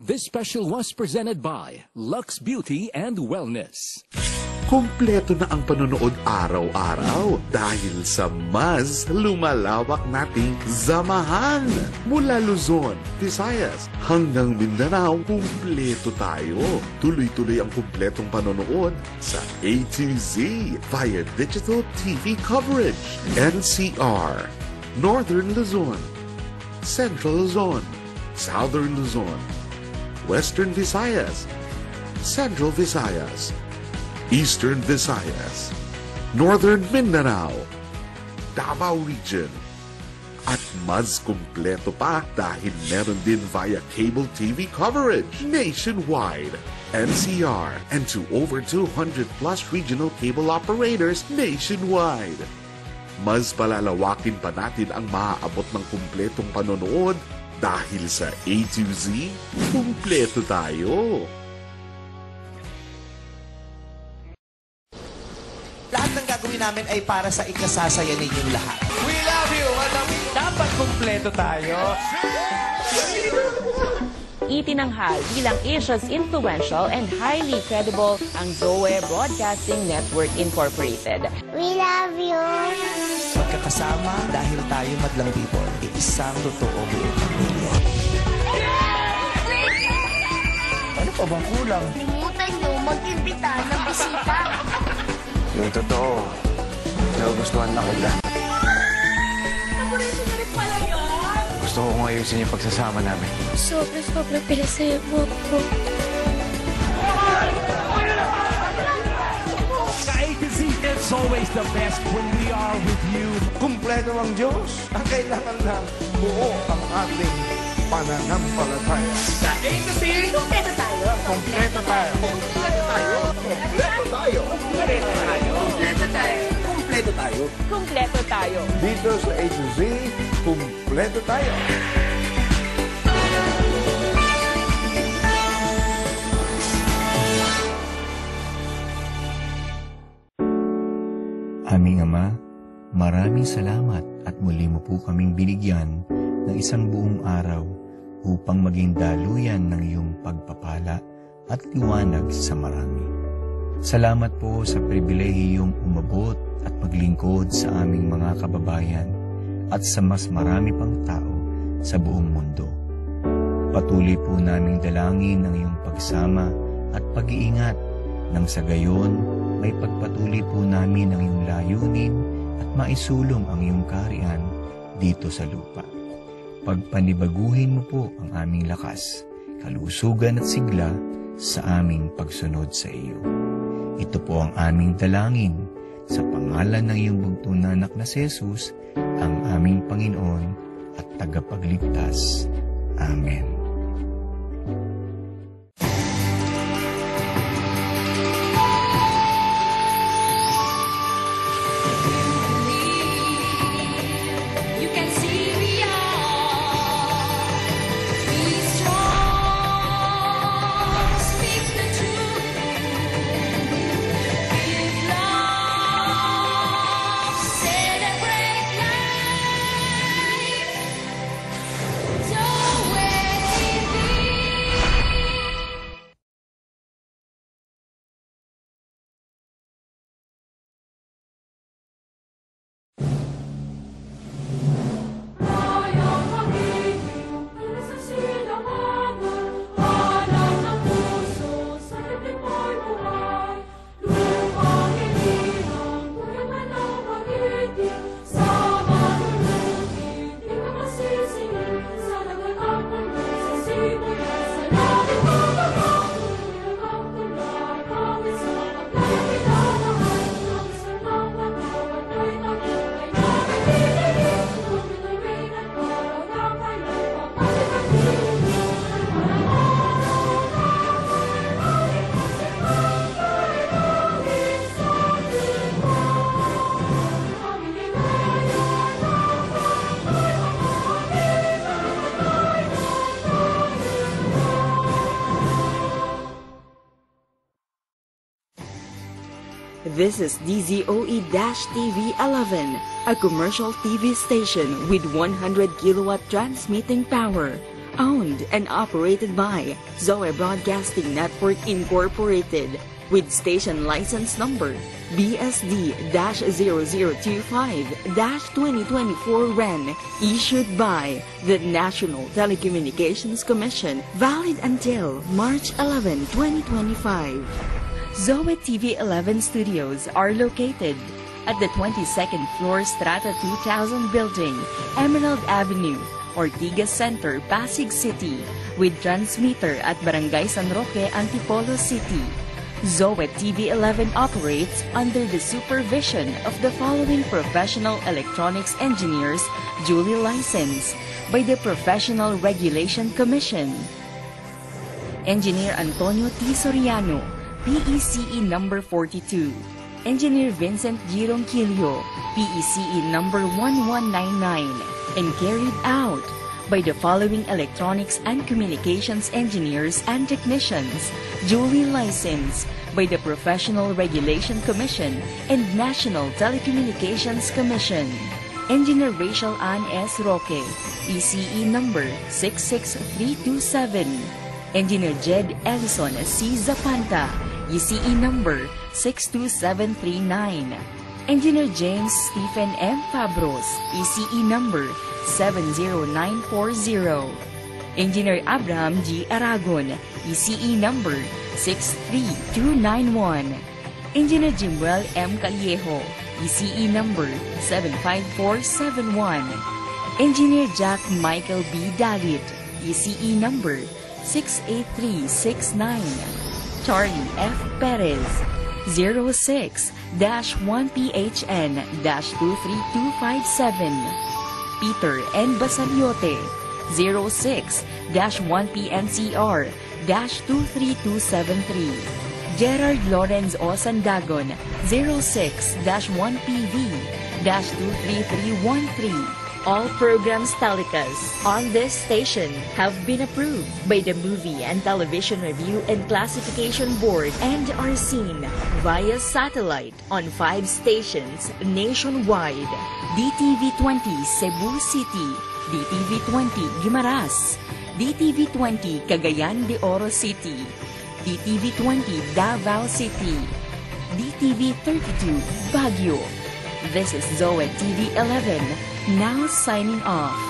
This special was presented by Lux Beauty and Wellness. Kompleto na ang panonood araw-araw dahil sa mas lumalawak nating samahan. Mula Luzon, Visayas hanggang Mindanao, kumpleto tayo. Tuloy-tuloy ang kumpletong panonood sa A to Z via digital TV coverage. NCR, Northern Luzon, Central Luzon, Southern Luzon, Western Visayas, Central Visayas, Eastern Visayas, Northern Mindanao, Davao Region, at mas kumpleto pa dahil meron din via cable TV coverage nationwide, NCR, and to over 200 plus regional cable operators nationwide. Mas palalawakin pa natin ang maaabot ng kumpletong panonood dahil sa A to Z, kumpleto tayo. Lahat ng gagawin namin ay para sa ikasasaya ninyong lahat. We love you, Madam. Dapat kumpleto tayo. Itinanghal bilang Asia's influential and highly credible ang Zoe Broadcasting Network Incorporated. We love you. Magkakasama dahil tayo madlang people, isang totoo buong pamilya. Ano pa bang kulang? Limutan nyo mag-imbita ng bisita. Yung totoo, nagugustuhan na kita. Nagulat rin pala yan. Gusto ko kung ayusin yung pagsasama namin. Sobra-sobra pinasaya mo ako. Sa A to Z, it's always the best when we are with you. Kumpleto ang Diyos. Ang kailangan lang buo ang ating pananampalataya. Sa A to Z, Kumpleto tayo. Kumpleto tayo. Kumpleto tayo. Kumpleto tayo. Kumpleto tayo. Kumpleto tayo. Kumpleto tayo. Dito sa A to Z, kumpleto tayo. Aming Ama, maraming salamat at muli mo po kaming binigyan ng isang buong araw upang maging daluyan ng iyong pagpapala at liwanag sa marami. Salamat po sa pribilehiyong umabot at maglingkod sa aming mga kababayan at sa mas marami pang tao sa buong mundo. Patuloy po naming dalangin ang iyong pagsama at pag-iingat nang sa gayon may pagpatuloy po namin ang iyong layunin at maisulong ang iyong kaharian dito sa lupa. Pagpanibaguhin mo po ang aming lakas, kalusugan at sigla sa aming pagsunod sa iyo. Ito po ang aming dalangin sa pangalan ng iyong bugtong na anak na si Jesus, ang aming Panginoon at tagapagligtas. Amen. This is DZOE-TV 11, a commercial TV station with 100 kilowatt transmitting power. Owned and operated by Zoe Broadcasting Network Incorporated, with station license number BSD-0025-2024 REN, issued by the National Telecommunications Commission, valid until March 11, 2025. Zoe TV 11 studios are located at the 22nd floor Strata 2000 building, Emerald Avenue, Ortigas Center, Pasig City, with transmitter at Barangay San Roque, Antipolo City. Zoe TV 11 operates under the supervision of the following professional electronics engineers duly licensed by the Professional Regulation Commission. Engineer Antonio T. Soriano, PECE number 42. Engineer Vincent G. Ronquillo, PECE number 1199, and carried out by the following electronics and communications engineers and technicians duly licensed by the Professional Regulation Commission and National Telecommunications Commission. Engineer Rachel Ann S. Roque, PCE number 66327. Engineer Jed Ellison C. Zapanta, ECE number 62739. Engineer James Stephen M. Fabros, ECE number 70940. Engineer Abraham G. Aragon, ECE number 63291. Engineer Jimuel M. Callejo, ECE number 75471. Engineer Jack Michael B. Dalit, ECE number 68369. Charlie F. Perez, 06-1PHN-23257. Peter N. Basaliote, 06-1PNCR-23273. Gerard Lawrence O. Sandagon, 06-1PV-23313. All programs telecast on this station have been approved by the Movie and Television Review and Classification Board and are seen via satellite on 5 stations nationwide. DTV20 Cebu City, DTV20 Guimaras, DTV20 Cagayan de Oro City, DTV20 Davao City, DTV32 Baguio. This is Zoe TV 11, now signing off.